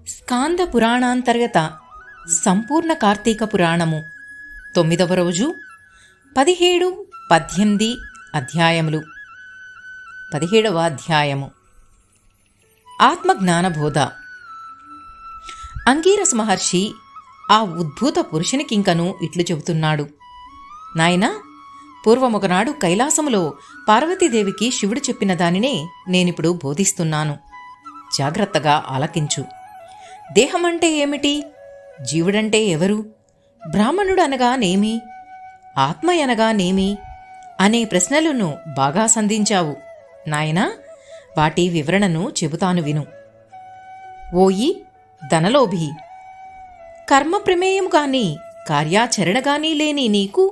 స్కాంద పురాణాంతర్గత సంపూర్ణ కార్తీక పురాణము 9వ రోజు 17, 18 అధ్యాయములు. 17వ అధ్యాయము ఆత్మజ్ఞానబోధ. అంగీరస మహర్షి ఆ ఉద్భూత పురుషునికింకను ఇట్లు చెబుతున్నాడు. నాయనా, పూర్వమొకనాడు కైలాసములో పార్వతీదేవికి శివుడు చెప్పిన దానినే నేనిప్పుడు బోధిస్తున్నాను. జాగ్రత్తగా ఆలకించు. దేహమంటే ఏమిటి? జీవుడంటే ఎవరు? బ్రాహ్మణుడు అనగానేమి? ఆత్మ అనగానేమి? అనే ప్రశ్నలను బాగా సంధించావు నాయనా. వాటి వివరణను చెబుతాను విను. ఓయి ధనలోభి, కర్మ ప్రమేయం గాని కార్యాచరణగాని లేని నీకు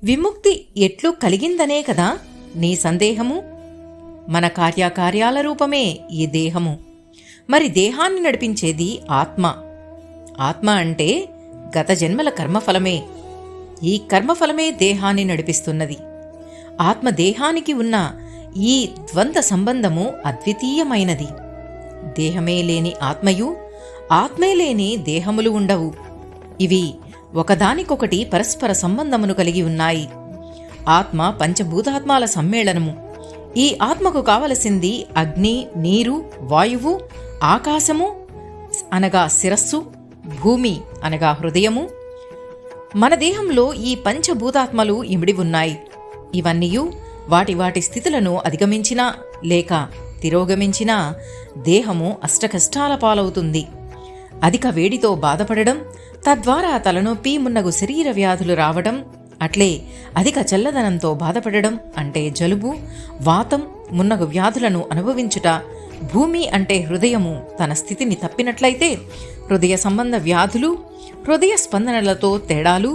విముక్తి ఎట్లు కలిగిందనే కదా నీ సందేహము. మన కార్యకార్యాల రూపమే ఈ దేహము. మరి దేహాన్ని నడిపించేది ఆత్మ. ఆత్మ అంటే గత జన్మల కర్మఫలమే. ఈ కర్మఫలమే దేహాన్ని నడిపిస్తున్నది. ఆత్మ దేహానికి ఉన్న ఈ ద్వంద్వ సంబంధము అద్వితీయమైనది. దేహమే లేని ఆత్మయు, ఆత్మే లేని దేహములు ఉండవు. ఇవి ఒకదానికొకటి పరస్పర సంబంధమును కలిగి ఉన్నాయి. ఆత్మ పంచభూతాత్మాల సమ్మేళనము. ఈ ఆత్మకు కావలసింది అగ్ని, నీరు, వాయువు, ఆకాశము అనగా శిరస్సు, భూమి అనగా హృదయము. మన దేహంలో ఈ పంచభూతాత్మలు ఇమిడి ఉన్నాయి. ఇవన్నీయు వాటి వాటి స్థితులను అధిగమించినా లేక తిరోగమించినా దేహము అష్టకష్టాల పాలవుతుంది. అధిక వేడితో బాధపడడం, తద్వారా తలనొప్పి మున్నగు శరీర వ్యాధులు రావడం, అట్లే అధిక చల్లదనంతో బాధపడడం అంటే జలుబు, వాతం మున్నగు వ్యాధులను అనుభవించుట. భూమి అంటే హృదయము తన స్థితిని తప్పినట్లయితే హృదయ సంబంధ వ్యాధులు, హృదయ స్పందనలతో తేడాలు,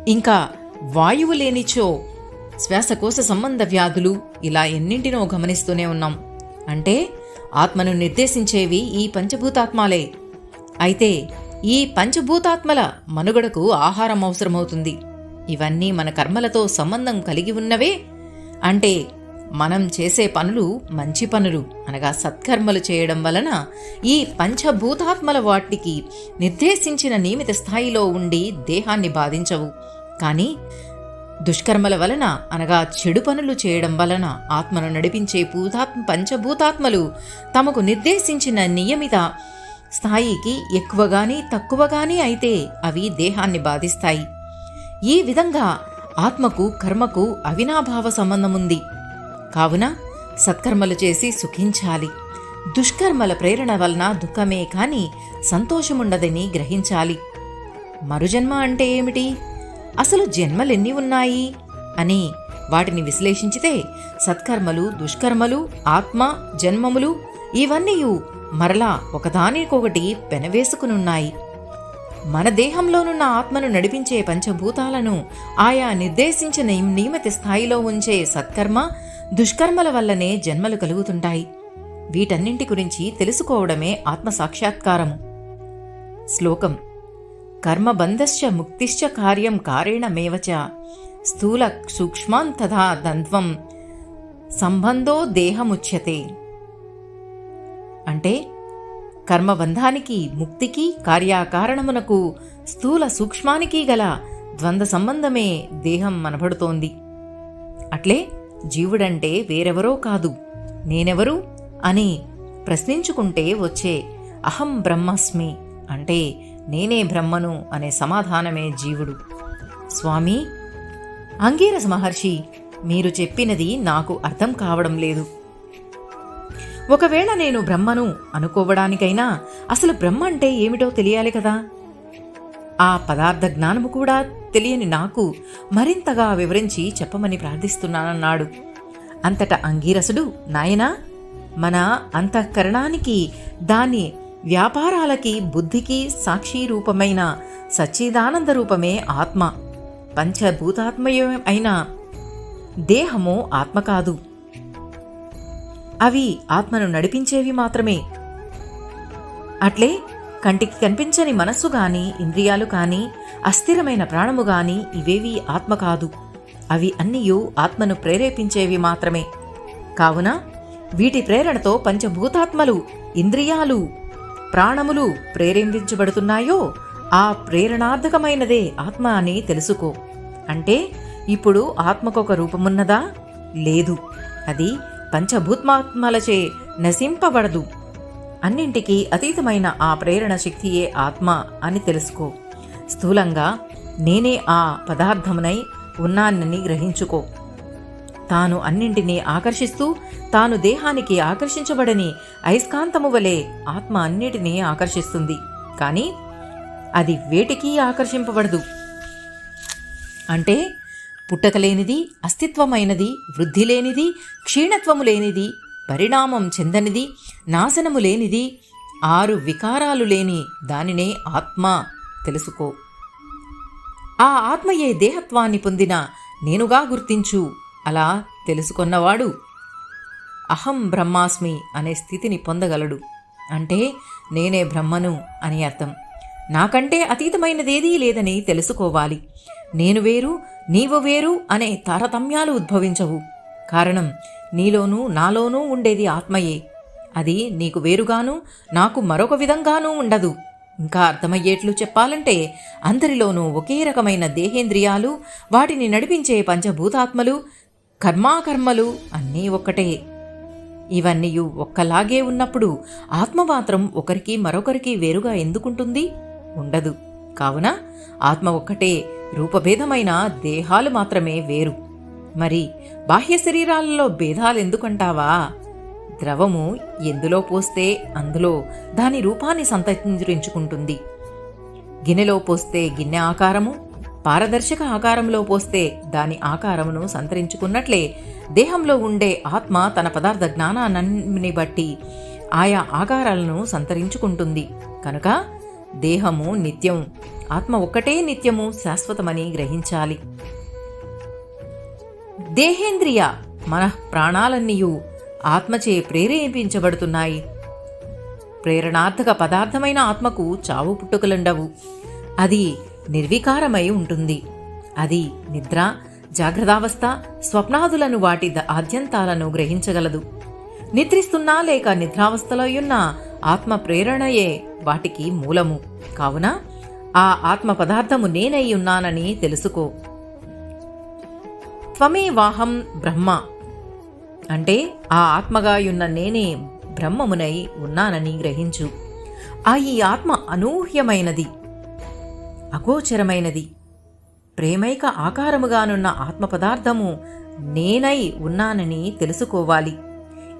ఇంకా వాయువు లేనిచో శ్వాసకోశ సంబంధ వ్యాధులు, ఇలా ఎన్నింటినో గమనిస్తూనే ఉన్నాం. అంటే ఆత్మను నిర్దేశించేవి ఈ పంచభూతాత్మాలే. అయితే ఈ పంచభూతాత్మల మనుగడకు ఆహారం అవసరమవుతుంది. ఇవన్నీ మన కర్మలతో సంబంధం కలిగి ఉన్నవే. అంటే మనం చేసే పనులు మంచి పనులు అనగా సత్కర్మలు చేయడం వలన ఈ పంచభూతాత్మల వాటికి నిర్దేశించిన నియమిత స్థాయిలో ఉండి దేహాన్ని బాధించవు. కానీ దుష్కర్మల వలన అనగా చెడు పనులు చేయడం వలన ఆత్మను నడిపించే పంచభూతాత్మలు తమకు నిర్దేశించిన నియమిత స్థాయికి ఎక్కువగాని తక్కువగాని అయితే అవి దేహాన్ని బాధిస్తాయి. ఈ విధంగా ఆత్మకు కర్మకు అవినాభావ సంబంధముంది. కావున సత్కర్మలు చేసి సుఖించాలి. దుష్కర్మల ప్రేరణ వలన దుఃఖమే కాని సంతోషముండదని గ్రహించాలి. మరుజన్మ అంటే ఏమిటి? అసలు జన్మలెన్ని ఉన్నాయి అని వాటిని విశ్లేషించితే సత్కర్మలు, దుష్కర్మలు, ఆత్మ, జన్మములు ఇవన్నీ మరలా ఒకదానికొకటి పెనవేసుకునున్నాయి. మన దేహంలోనున్న ఆత్మను నడిపించే పంచభూతాలను ఆయా నిర్దేశించిన నియమిత స్థాయిలో ఉంచే సత్కర్మ, దుష్కర్మల వల్లనే జన్మలు కలుగుతుంటాయి. వీటన్నింటి గురించి తెలుసుకోవడమే ఆత్మసాక్షాత్కారము. శ్లోకం. కర్మబంధశ్చ ముక్తిశ్చ కార్యం కారేణమేవచ స్థూల సూక్ష్మాంతథా ద్వంద్వం సంబంధో దేహముచ్యతే. అంటే కర్మబంధానికి, ముక్తికి, కార్యకారణమునకు, స్థూల సూక్ష్మానికి గల ద్వంద్వ సంబంధమే దేహం మనబడుతోంది. అట్లే జీవుడంటే వేరెవరో కాదు, నేనెవరు అని ప్రశ్నించుకుంటే వచ్చే అహం బ్రహ్మస్మి అంటే నేనే బ్రహ్మను అనే సమాధానమే జీవుడు. స్వామి, అంగీరస మహర్షి, మీరు చెప్పినది నాకు అర్థం కావడం లేదు. ఒకవేళ నేను బ్రహ్మను అనుకోవడానికైనా అసలు బ్రహ్మ అంటే ఏమిటో తెలియాలి కదా. ఆ పదార్థ జ్ఞానము కూడా తెలియని నాకు మరింతగా వివరించి చెప్పమని ప్రార్థిస్తున్నానన్నాడు. అంతటా అంగీరసుడు, నాయనా, మన అంతఃకరణానికి, దాని వ్యాపారాలకి, బుద్ధికి సాక్షి రూపమైన సచ్చిదానంద రూపమే ఆత్మ. పంచభూతాత్మయం అయిన దేహము ఆత్మ కాదు. అవి ఆత్మను నడిపించేవి మాత్రమే. అట్లే కంటికి కనిపించని మనస్సు గాని, ఇంద్రియాలు కాని, అస్థిరమైన ప్రాణము గాని ఇవేవి ఆత్మ కాదు. అవి అన్నీయూ ఆత్మను ప్రేరేపించేవి మాత్రమే. కావున వీటి ప్రేరణతో పంచభూతాత్మలు, ఇంద్రియాలు, ప్రాణములు ప్రేరేపించబడుతున్నాయో ఆ ప్రేరణార్థకమైనదే ఆత్మ అని తెలుసుకో. అంటే ఇప్పుడు ఆత్మకొక రూపమున్నదా? లేదు. అది పంచభూతాత్మలచే నశింపబడదు. అన్నింటికీ అతీతమైన ఆ ప్రేరణ శక్తియే ఆత్మ అని తెలుసుకో. స్థూలంగా నేనే ఆ పదార్థమునై ఉన్నానని గ్రహించుకో. తాను అన్నింటినీ ఆకర్షిస్తూ తాను దేహానికి ఆకర్షించబడని అయస్కాంతము వలె ఆత్మ అన్నిటినీ ఆకర్షిస్తుంది. కానీ అది వేటికి ఆకర్షింపబడదు. అంటే పుట్టకలేనిది, అస్తిత్వమైనది, వృద్ధి లేనిది, క్షీణత్వము లేనిది, పరిణామం చెందనిది, నాశనము లేనిది, 6 వికారాలు లేని దానినే ఆత్మ తెలుసుకో. ఆ ఆత్మయే దేహత్వాన్ని పొందిన నేనుగా గుర్తించు. అలా తెలుసుకొన్నవాడు అహం బ్రహ్మాస్మి అనే స్థితిని పొందగలడు. అంటే నేనే బ్రహ్మను అని అర్థం. నాకంటే అతీతమైనదేదీ లేదని తెలుసుకోవాలి. నేను వేరు, నీవు వేరు అనే తారతమ్యాలు ఉద్భవించవు. కారణం నీలోనూ నాలోనూ ఉండేది ఆత్మయే. అది నీకు వేరుగాను, నాకు మరొక విధంగానూ ఉండదు. ఇంకా అర్థమయ్యేట్లు చెప్పాలంటే అందరిలోనూ ఒకే రకమైన దేహేంద్రియాలు, వాటిని నడిపించే పంచభూతాత్మలు, కర్మాకర్మలు అన్నీ ఒక్కటే. ఇవన్నీ ఒక్కలాగే ఉన్నప్పుడు ఆత్మ మాత్రం ఒకరికి మరొకరికి వేరుగా ఎందుకుంటుంది? ఉండదు. కావున ఆత్మ ఒక్కటే, రూపభేదమైన దేహాలు మాత్రమే వేరు. మరి బాహ్య శరీరాలలో భేదాలు ఎందుకంటావా? ద్రవము ఎందులో పోస్తే అందులో దాని రూపాన్ని సంతరించుకుంటుంది. గిన్నెలో పోస్తే గిన్నె ఆకారము, పారదర్శక ఆకారంలో పోస్తే దాని ఆకారమును సంతరించుకున్నట్లే దేహంలో ఉండే ఆత్మ తన పదార్థ జ్ఞానాన్ని బట్టి ఆయా ఆకారాలను సంతరించుకుంటుంది. కనుక దేహము నిత్యం, ఆత్మ ఒక్కటే నిత్యము, శాశ్వతమని గ్రహించాలి. దేహేంద్రియ మన ప్రాణాలన్నీయు ఆత్మచే ప్రేరేపించబడుతున్నాయి. ప్రేరణార్థక పదార్థమైన ఆత్మకు చావు పుట్టుకలుండవు. అది నిర్వికారమై ఉంటుంది. అది నిద్ర, జాగ్రత్తావస్థ, స్వప్నాదులను వాటి ఆద్యంతాలను గ్రహించగలదు. నిద్రిస్తున్నా లేక నిద్రావస్థలో ఉన్న ఆత్మ ప్రేరణయే వాటికి మూలము. కావున ఆ ఆత్మ పదార్థము నేనై ఉన్నానని తెలుసుకో. త్వమేవాహం బ్రహ్మ అంటే ఆ ఆత్మగాయున్న నేనే బ్రహ్మమునై ఉన్నానని గ్రహించు. ఈ ఆత్మ అనూహ్యమైనది, అగోచరమైనది. ప్రేమైక ఆకారముగానున్న ఆత్మ పదార్థము నేనై ఉన్నానని తెలుసుకోవాలి.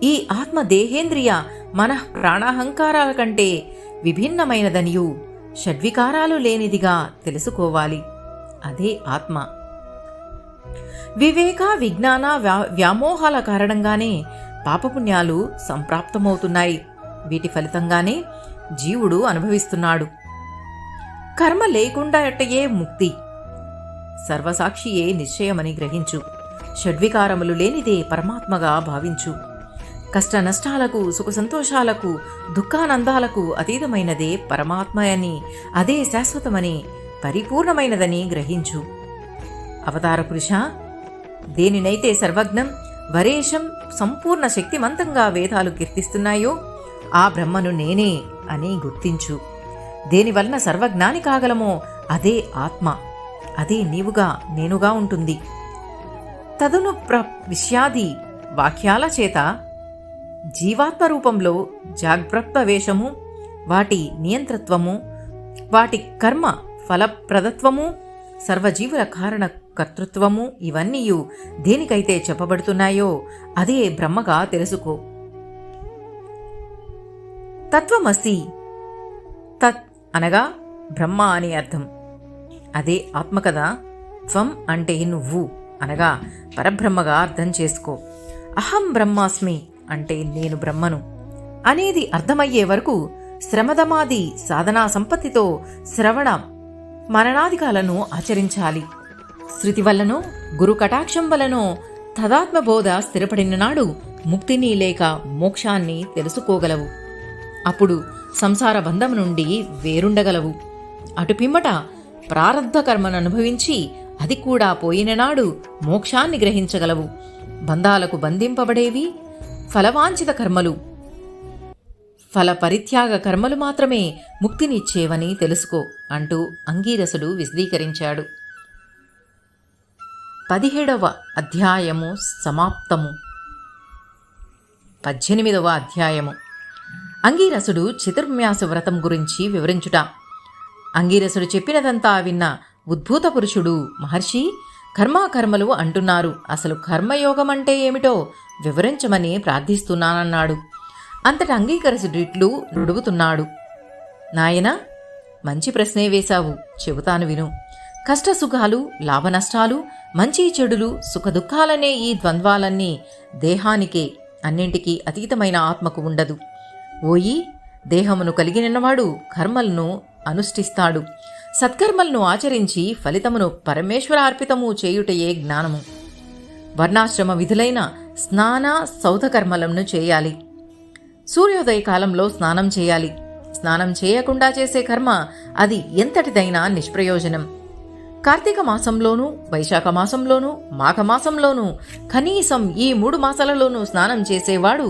ఈ ఆత్మ దేహేంద్రియ మన ప్రాణాహంకారాల కంటే విభిన్నమైనదనియు షడ్వికారాలు లేనిదిగా తెలుసుకోవాలి. అదే ఆత్మ. వివేక, విజ్ఞాన, వ్యామోహాల కారణంగానే పాపపుణ్యాలు సంప్రాప్తమవుతున్నాయి. వీటి ఫలితంగానే జీవుడు అనుభవిస్తున్నాడు. కర్మ లేకుండాటయే ముక్తి, సర్వసాక్షియే నిశ్చయమని గ్రహించు. షడ్వికారములు లేనిదే పరమాత్మగా భావించు. కష్ట నష్టాలకు, సుఖ సంతోషాలకు, దుఃఖానందాలకు అతీతమైనదే పరమాత్మ అని, అదే శాశ్వతమని, పరిపూర్ణమైనదని గ్రహించు. అవతార పురుష, దేనినైతే సర్వజ్ఞం, వరేశం, సంపూర్ణ శక్తిమంతంగా వేదాలు కీర్తిస్తున్నాయో ఆ బ్రహ్మను నేనే అని గుర్తించు. దేనివలన సర్వజ్ఞాని కాగలమో అదే ఆత్మ. అదే నీవుగా, నేనుగా ఉంటుంది. తదును విషయాది వాక్యాల చేత జీవాత్మ రూపంలో జాగ్రత్త వేషము, వాటి నియంత్రత్వము, వాటి కర్మ ఫలప్రదత్వము, సర్వజీవుల కారణ కర్తృత్వము ఇవన్నీ దేనికైతే చెప్పబడుతున్నాయో అదే బ్రహ్మగా తెలుసుకో. తత్వమసి, తత్ అనగా బ్రహ్మ అని అర్థం. అదే ఆత్మ కదా. త్వం అంటే నువ్వు అనగా పరబ్రహ్మగా అర్థం చేసుకో. అహం బ్రహ్మాస్మి అంటే నేను బ్రహ్మను అనేది అర్థమయ్యే వరకు శ్రమదమాది సాధనా సంపత్తితో శ్రవణ మననాదికాలను ఆచరించాలి. శృతి వల్లనో గురు కటాక్షం వలనో తదాత్మబోధ స్థిరపడిన నాడు ముక్తిని లేక మోక్షాన్ని తెలుసుకోగలవు. అప్పుడు సంసార బంధం నుండి వేరుండగలవు. అటు పిమ్మట ప్రారబ్ధ కర్మను అనుభవించి అది కూడా పోయిన నాడు మోక్షాన్ని గ్రహించగలవు. బంధాలకు బంధింపబడేవి ఫలవాంఛిత కర్మలు. ఫల పరిత్యాగ కర్మలు మాత్రమే ముక్తినిచ్చేవని తెలుసుకో అంటూ అంగీరసుడు విశదీకరించాడు. 17వ అధ్యాయము సమాప్తము. 18వ అధ్యాయము. అంగీరసుడు చతుర్మాస వ్రతం గురించి వివరించుట. అంగీరసుడు చెప్పినదంతా విన్న ఉద్భూత పురుషుడు, మహర్షి, కర్మాకర్మలు అంటున్నారు, అసలు కర్మయోగం అంటే ఏమిటో వివరించమని ప్రార్థిస్తున్నానన్నాడు. అంతటా అంగీకరసుడిట్లు నుడుగుతున్నాడు. నాయనా, మంచి ప్రశ్నే వేశావు, చెబుతాను విను. కష్టసుఖాలు, లాభనష్టాలు, మంచి చెడులు, సుఖదుఖాలనే ఈ ద్వంద్వాలన్నీ దేహానికే, అన్నింటికీ అతీతమైన ఆత్మకు ఉండదు. ఓయి, దేహమును కలిగినవాడు కర్మలను అనుష్ఠిస్తాడు. సత్కర్మలను ఆచరించి ఫలితమును పరమేశ్వరార్పితము చేయుటయే జ్ఞానము. వర్ణాశ్రమ విధులైన స్నాన సౌధకర్మలను చేయాలి. సూర్యోదయ కాలంలో స్నానం చేయాలి. స్నానం చేయకుండా చేసే కర్మ అది ఎంతటిదైనా నిష్ప్రయోజనం. కార్తీక మాసంలోనూ, వైశాఖ మాసంలోనూ, మాఘమాసంలోనూ, కనీసం ఈ 3 మాసాలలోనూ స్నానం చేసేవాడు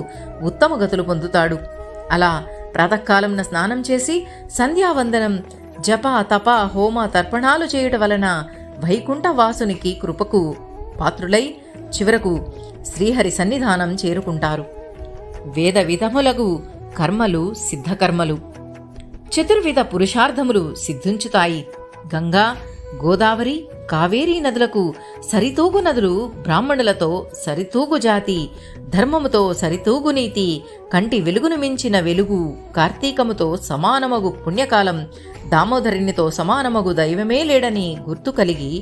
ఉత్తమ గతులు పొందుతాడు. అలా ప్రాతకాలంన స్నానం చేసి సంధ్యావందనం, జప, తప, హోమ, తర్పణాలు చేయుట వలన వైకుంఠవాసునికి కృపకు పాత్రులై చివరకు శ్రీహరి సన్నిధానం చేరుకుంటారు. వేద విధములగు కర్మలు సిద్ధకర్మలు. చతుర్విధ పురుషార్థములు సిద్ధించుతాయి. గంగా, గోదావరి, కావేరీ నదులకు సరితూగు నదులు, బ్రాహ్మణులతో సరితూగు జాతి, ధర్మముతో సరితూగు నీతి, కంటి వెలుగును మించిన వెలుగు, కార్తీకముతో సమానమగు పుణ్యకాలం, దామోదరునితో సమానమగు దైవమే లేడని గుర్తు కలిగి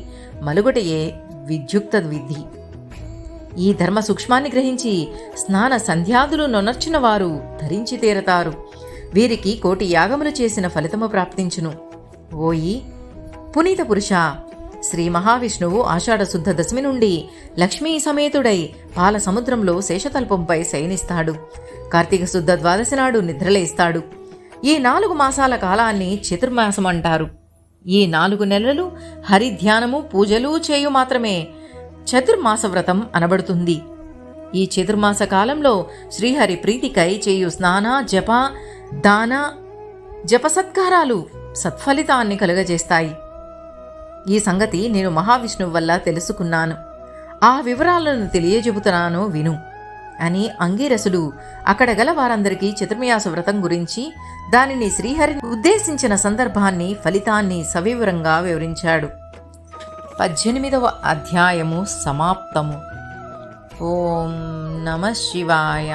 మలుగుటయే విద్యుక్త విధి. ఈ ధర్మ సూక్ష్మాన్ని గ్రహించి స్నాన సంధ్యాదులు నొనర్చిన వారు ధరించి తీరతారు. వీరికి 1,000,000 యాగములు చేసిన ఫలితము ప్రాప్తించును. ఓయి పునీత పురుష, శ్రీ మహావిష్ణువు ఆషాఢ శుద్ధ దశమి నుండి లక్ష్మీ సమేతుడై పాల సముద్రంలో శేషతల్పంపై శయనిస్తాడు. కార్తీక శుద్ధ ద్వాదశి నాడు నిద్రలేస్తాడు. ఈ 4 మాసాల కాలాన్ని చతుర్మాసం అంటారు. ఈ 4 నెలలు హరిధ్యానము, పూజలు చేయు మాత్రమే చతుర్మాస వ్రతం అనబడుతుంది. ఈ చతుర్మాస కాలంలో శ్రీహరి ప్రీతికై చేయు స్నాన, జప, దాన, జపసత్కారాలు సత్ఫలితాన్ని కలుగజేస్తాయి. ఈ సంగతి నేను మహావిష్ణువు వల్ల తెలుసుకున్నాను. ఆ వివరాలను తెలియజెబుతున్నాను విను అని అంగీరసుడు అక్కడ గల వారందరికీ చతుర్మాస వ్రతం గురించి, దానిని శ్రీహరిని ఉద్దేశించిన సందర్భాన్ని, ఫలితాన్ని సవివరంగా వివరించాడు. 18వ అధ్యాయము సమాప్తము. ఓం నమః శివాయ.